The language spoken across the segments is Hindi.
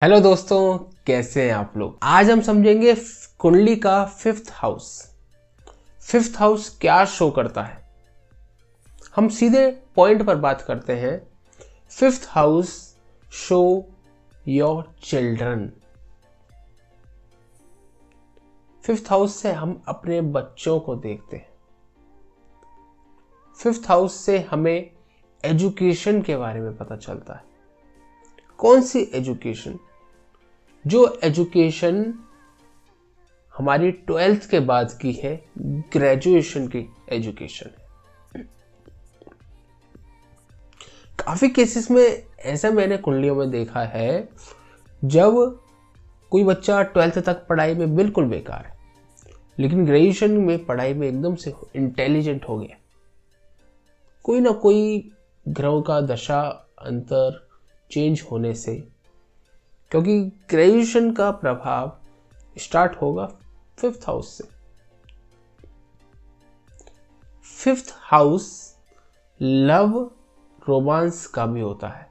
हेलो दोस्तों, कैसे हैं आप लोग। आज हम समझेंगे कुंडली का फिफ्थ हाउस। फिफ्थ हाउस क्या शो करता है। हम सीधे पॉइंट पर बात करते हैं। Fifth house show your children. Fifth house से हम अपने बच्चों को देखते हैं। फिफ्थ हाउस से हमें एजुकेशन के बारे में पता चलता है। कौन सी एजुकेशन? जो एजुकेशन हमारी 12th के बाद की है, ग्रेजुएशन की एजुकेशन है। काफी केसेस में ऐसा मैंने कुंडलियों में देखा है, जब कोई बच्चा 12th तक पढ़ाई में बिल्कुल बेकार है, लेकिन ग्रेजुएशन में पढ़ाई में एकदम से इंटेलिजेंट हो गया। कोई ना कोई ग्रह का दशा अंतर चेंज होने से, क्योंकि ग्रेजुएशन का प्रभाव स्टार्ट होगा फिफ्थ हाउस से। फिफ्थ हाउस लव रोमांस का भी होता है।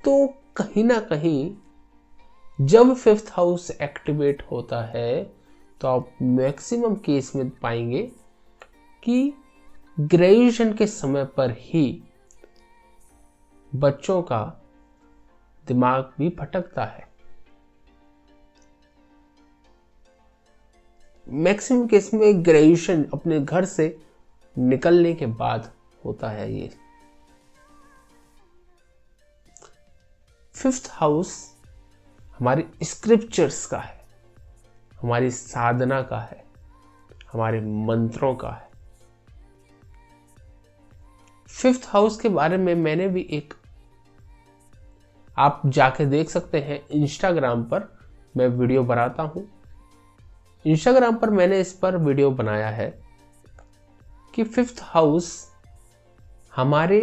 तो कहीं ना कहीं जब फिफ्थ हाउस एक्टिवेट होता है तो आप मैक्सिमम केस में पाएंगे कि ग्रेजुएशन के समय पर ही बच्चों का दिमाग भी भटकता है। मैक्सिमम केस में ग्रेजुएशन अपने घर से निकलने के बाद होता है। ये फिफ्थ हाउस हमारी स्क्रिप्चर्स का है, हमारी साधना का है, हमारे मंत्रों का है। फिफ्थ हाउस के बारे में मैंने भी एक, आप जाके देख सकते हैं, इंस्टाग्राम पर मैं वीडियो बनाता हूं। इंस्टाग्राम पर मैंने इस पर वीडियो बनाया है कि फिफ्थ हाउस हमारे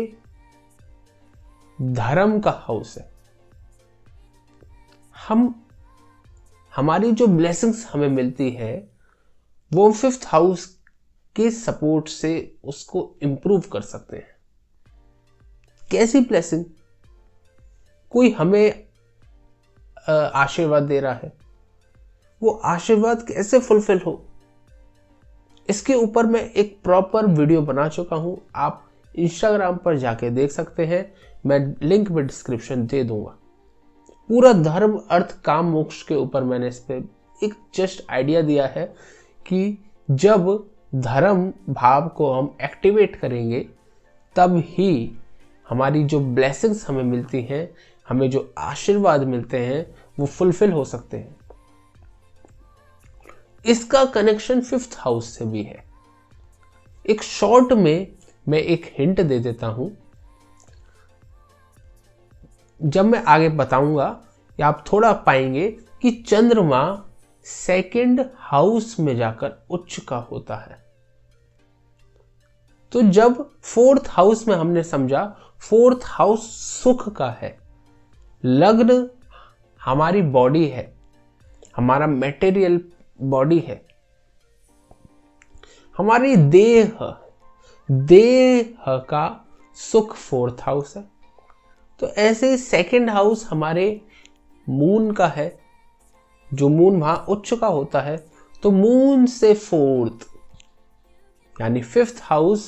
धर्म का हाउस है। हमारी जो ब्लेसिंग्स हमें मिलती है वो फिफ्थ हाउस के सपोर्ट से उसको इंप्रूव कर सकते हैं। कैसी ब्लेसिंग? कोई हमें आशीर्वाद दे रहा है, वो आशीर्वाद कैसे फुलफिल हो, इसके ऊपर मैं एक प्रॉपर वीडियो बना चुका हूं। आप इंस्टाग्राम पर जाके देख सकते हैं, मैं लिंक में डिस्क्रिप्शन दे दूंगा। पूरा धर्म अर्थ काम मोक्ष के ऊपर मैंने इस पे एक जस्ट आइडिया दिया है कि जब धर्म भाव को हम एक्टिवेट करेंगे तब ही हमारी जो ब्लेसिंग्स हमें मिलती हैं, हमें जो आशीर्वाद मिलते हैं, वो फुलफिल हो सकते हैं। इसका कनेक्शन फिफ्थ हाउस से भी है। एक शॉर्ट में मैं एक हिंट दे देता हूं, जब मैं आगे बताऊंगा या आप थोड़ा पाएंगे कि चंद्रमा सेकंड हाउस में जाकर उच्च का होता है। तो जब फोर्थ हाउस में हमने समझा, फोर्थ हाउस सुख का है। लग्न हमारी बॉडी है, हमारा मटेरियल बॉडी है, हमारी देह का सुख फोर्थ हाउस है। तो ऐसे ही सेकंड हाउस हमारे मून का है, जो मून वहां उच्च का होता है। तो मून से फोर्थ यानी फिफ्थ हाउस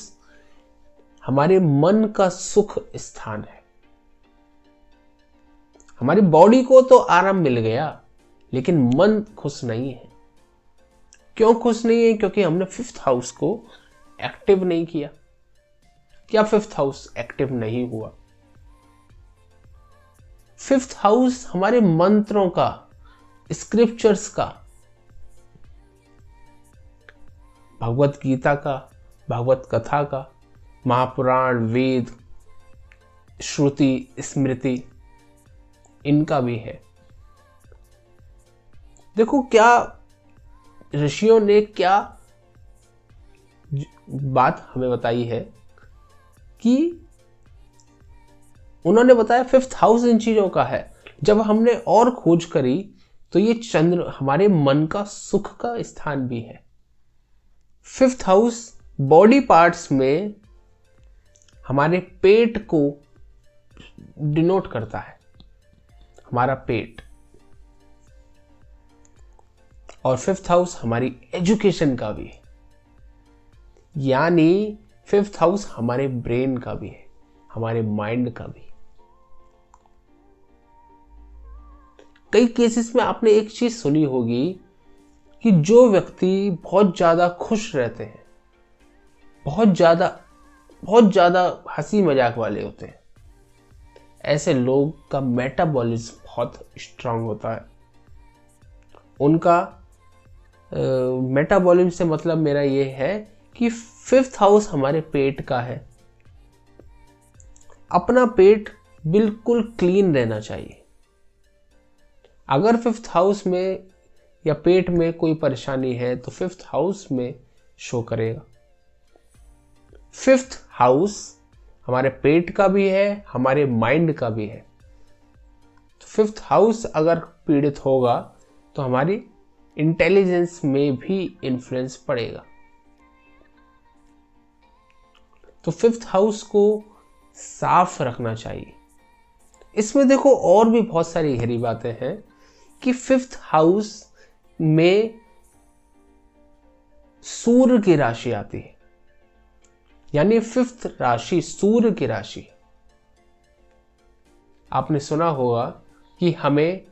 हमारे मन का सुख स्थान है। हमारी बॉडी को तो आराम मिल गया, लेकिन मन खुश नहीं है। क्यों खुश नहीं है? क्योंकि हमने फिफ्थ हाउस को एक्टिव नहीं किया, या फिफ्थ हाउस एक्टिव नहीं हुआ। फिफ्थ हाउस हमारे मंत्रों का, स्क्रिप्चर्स का, भगवत गीता का, भगवत कथा का, महापुराण, वेद, श्रुति, स्मृति, इनका भी है। देखो क्या ऋषियों ने क्या बात हमें बताई है कि उन्होंने बताया फिफ्थ हाउस इन चीजों का है। जब हमने और खोज करी तो ये चंद्र हमारे मन का सुख का स्थान भी है। फिफ्थ हाउस बॉडी पार्ट्स में हमारे पेट को डिनोट करता है। हमारा पेट, और फिफ्थ हाउस हमारी एजुकेशन का भी है, यानी फिफ्थ हाउस हमारे ब्रेन का भी है, हमारे माइंड का भी। कई केसेस में आपने एक चीज सुनी होगी कि जो व्यक्ति बहुत ज्यादा खुश रहते हैं, बहुत ज्यादा हंसी मजाक वाले होते हैं, ऐसे लोग का मेटाबॉलिज्म बहुत स्ट्रांग होता है। उनका मेटाबॉलिज्म से मतलब मेरा ये है कि फिफ्थ हाउस हमारे पेट का है। अपना पेट बिल्कुल क्लीन रहना चाहिए। अगर फिफ्थ हाउस में या पेट में कोई परेशानी है तो फिफ्थ हाउस में शो करेगा। फिफ्थ हाउस हमारे पेट का भी है, हमारे माइंड का भी है। तो फिफ्थ हाउस अगर पीड़ित होगा तो हमारी इंटेलिजेंस में भी इन्फ्लुएंस पड़ेगा। तो फिफ्थ हाउस को साफ रखना चाहिए। इसमें देखो और भी बहुत सारी गहरी बातें हैं कि फिफ्थ हाउस में सूर्य की राशि आती है, यानी फिफ्थ राशि सूर्य की राशि। आपने सुना होगा कि हमें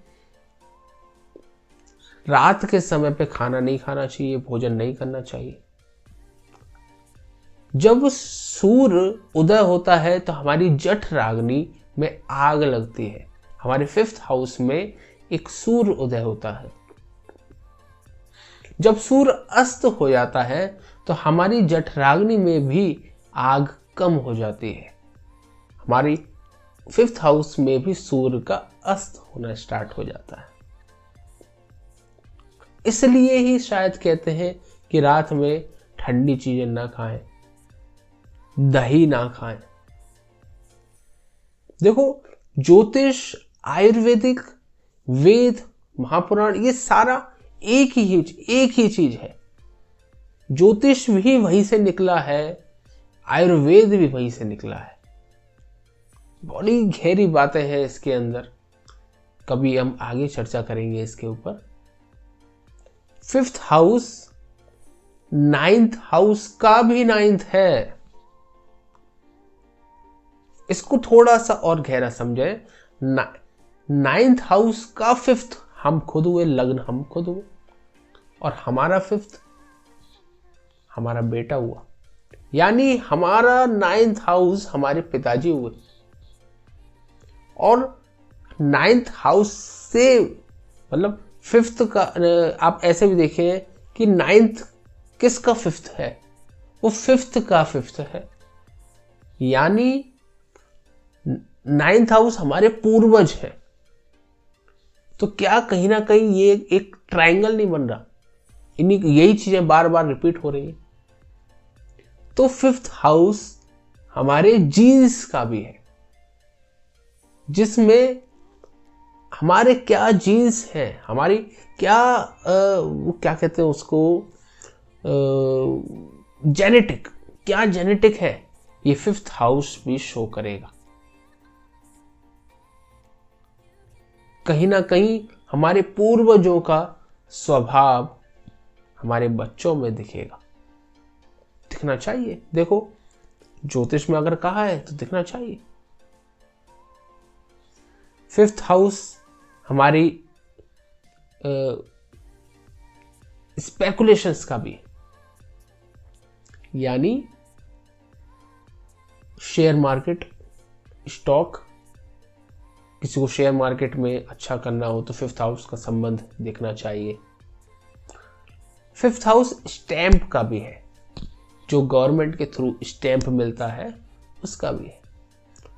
रात के समय पे खाना नहीं खाना चाहिए, भोजन नहीं करना चाहिए। जब सूर्य उदय होता है तो हमारी जठ राग्नि में आग लगती है। हमारे फिफ्थ हाउस में एक सूर्य उदय होता है। जब सूर्य अस्त हो जाता है तो हमारी जठराग्नि में भी आग कम हो जाती है। हमारी फिफ्थ हाउस में भी सूर्य का अस्त होना स्टार्ट हो जाता है। इसलिए ही शायद कहते हैं कि रात में ठंडी चीजें ना खाएं, दही ना खाएं। देखो, ज्योतिष, आयुर्वेदिक, वेद, महापुराण, ये सारा एक ही चीज है। ज्योतिष भी वहीं से निकला है, आयुर्वेद भी वहीं से निकला है। बड़ी गहरी बातें हैं इसके अंदर, कभी हम आगे चर्चा करेंगे इसके ऊपर। फिफ्थ हाउस नाइन्थ हाउस का भी नाइन्थ है। इसको थोड़ा सा और गहरा समझे। नाइन्थ हाउस का फिफ्थ हम खुद हुए, लग्न हम खुद हुए, और हमारा फिफ्थ हमारा बेटा हुआ, यानी हमारा नाइन्थ हाउस हमारे पिताजी हुए। और नाइन्थ हाउस से मतलब फिफ्थ का, आप ऐसे भी देखें कि नाइन्थ किसका फिफ्थ है, वो फिफ्थ का फिफ्थ है, यानी नाइन्थ हाउस हमारे पूर्वज है। तो क्या कहीं ना कहीं ये एक ट्रायंगल नहीं बन रहा? यही चीजें बार बार रिपीट हो रही है। तो फिफ्थ हाउस हमारे जीन्स का भी है, जिसमें हमारे क्या जीन्स हैं, हमारी क्या क्या कहते हैं उसको, जेनेटिक, क्या जेनेटिक है, ये फिफ्थ हाउस भी शो करेगा। कहीं ना कहीं हमारे पूर्वजों का स्वभाव हमारे बच्चों में दिखेगा, दिखना चाहिए। देखो, ज्योतिष में अगर कहा है तो दिखना चाहिए। फिफ्थ हाउस हमारी स्पेकुलेशंस का भी, यानी शेयर मार्केट, स्टॉक, किसी को शेयर मार्केट में अच्छा करना हो तो फिफ्थ हाउस का संबंध देखना चाहिए। फिफ्थ हाउस स्टैंप का भी है, जो गवर्नमेंट के थ्रू स्टैंप मिलता है उसका भी है।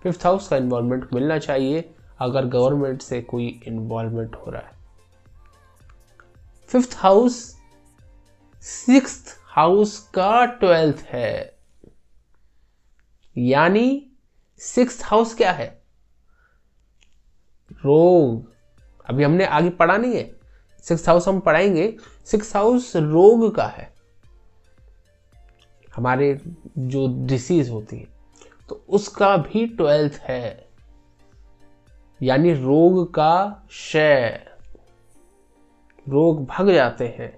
फिफ्थ हाउस का इन्वॉल्वमेंट मिलना चाहिए अगर गवर्नमेंट से कोई इन्वॉल्वमेंट हो रहा है। फिफ्थ हाउस सिक्स्थ हाउस का 12th है, यानी सिक्स्थ हाउस क्या है? रोग। अभी हमने आगे पढ़ा नहीं है, सिक्स्थ हाउस हम पढ़ाएंगे। सिक्स्थ हाउस रोग का है, हमारे जो डिसीज होती है तो उसका भी 12th है। यानी रोग का क्षय, रोग भाग जाते हैं।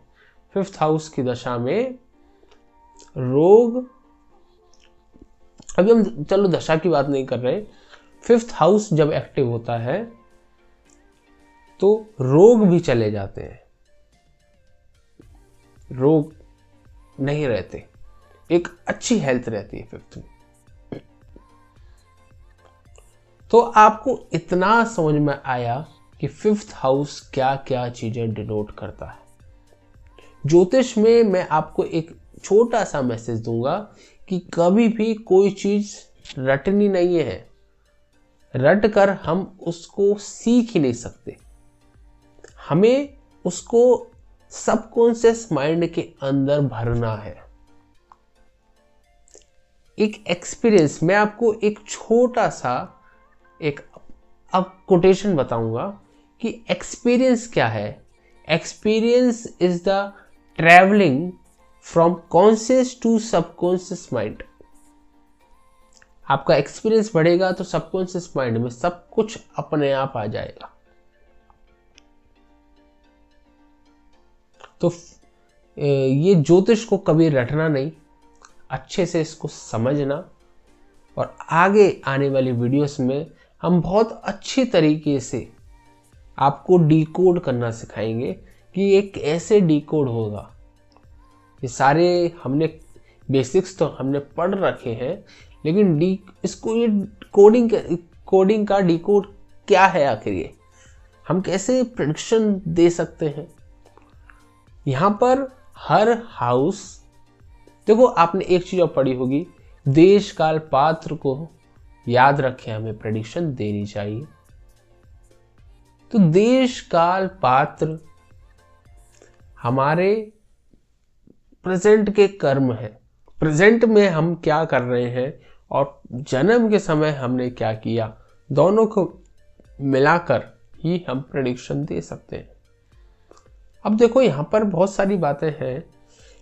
5th हाउस की दशा में रोग, अभी हम चलो दशा की बात नहीं कर रहे, 5th हाउस जब एक्टिव होता है तो रोग भी चले जाते हैं, रोग नहीं रहते, एक अच्छी हेल्थ रहती है 5th में। तो आपको इतना समझ में आया कि 5th हाउस क्या क्या चीजें डिनोट करता है। ज्योतिष में मैं आपको एक छोटा सा मैसेज दूंगा कि कभी भी कोई चीज रटनी नहीं है, रट कर हम उसको सीख ही नहीं सकते, हमें उसको सबकॉन्शियस माइंड के अंदर भरना है। एक एक्सपीरियंस, मैं आपको एक छोटा सा एक अब कोटेशन बताऊंगा कि एक्सपीरियंस क्या है। Experience is the travelling from conscious to subconscious mind. आपका एक्सपीरियंस बढ़ेगा तो सबकॉन्शियस माइंड में सब कुछ अपने आप आ जाएगा। तो ये ज्योतिष को कभी रटना नहीं, अच्छे से इसको समझना, और आगे आने वाली वीडियोस में हम बहुत अच्छी तरीके से आपको डिकोड करना सिखाएंगे कि ये कैसे डिकोड होगा। ये सारे हमने बेसिक्स तो हमने पढ़ रखे हैं, लेकिन इसको ये कोडिंग का डिकोड क्या है आखिर, ये हम कैसे प्रेडिक्शन दे सकते हैं। यहां पर हर हाउस, देखो आपने एक चीज और पढ़ी होगी, देश काल पात्र को याद रखे हमें प्रेडिक्शन देनी चाहिए। तो देश काल पात्र हमारे प्रेजेंट के कर्म है, प्रेजेंट में हम क्या कर रहे हैं और जन्म के समय हमने क्या किया, दोनों को मिलाकर ही हम प्रेडिक्शन दे सकते हैं। अब देखो यहां पर बहुत सारी बातें हैं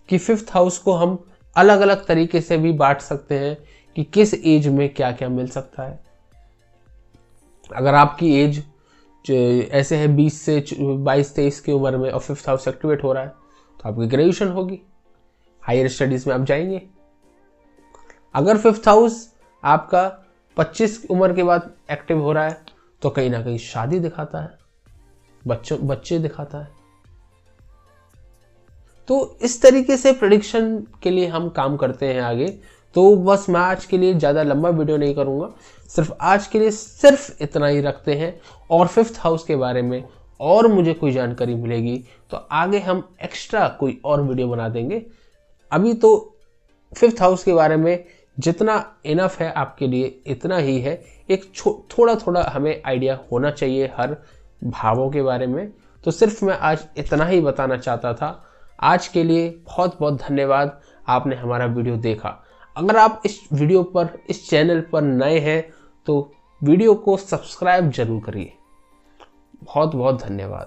कि 5th हाउस को हम अलग अलग तरीके से भी बांट सकते हैं कि किस एज में क्या क्या मिल सकता है। अगर आपकी एज ऐसे है 20 से 22-23 की उम्र में और 5th हाउस एक्टिवेट हो रहा है तो आपकी ग्रेजुएशन होगी, हायर स्टडीज में आप जाएंगे। अगर 5th हाउस आपका 25 उम्र के बाद एक्टिव हो रहा है तो कहीं ना कहीं शादी दिखाता है, बच्चे दिखाता है। तो इस तरीके से प्रेडिक्शन के लिए हम काम करते हैं आगे। तो बस मैं आज के लिए ज़्यादा लंबा वीडियो नहीं करूँगा, सिर्फ आज के लिए सिर्फ इतना ही रखते हैं। और 5th हाउस के बारे में और मुझे कोई जानकारी मिलेगी तो आगे हम एक्स्ट्रा कोई और वीडियो बना देंगे। अभी तो 5th हाउस के बारे में जितना इनफ है आपके लिए इतना ही है। एक थोड़ा थोड़ा हमें आइडिया होना चाहिए हर भावों के बारे में। तो सिर्फ मैं आज इतना ही बताना चाहता था। आज के लिए बहुत बहुत धन्यवाद, आपने हमारा वीडियो देखा। अगर आप इस वीडियो पर, इस चैनल पर नए हैं तो वीडियो को सब्सक्राइब जरूर करिए। बहुत बहुत धन्यवाद।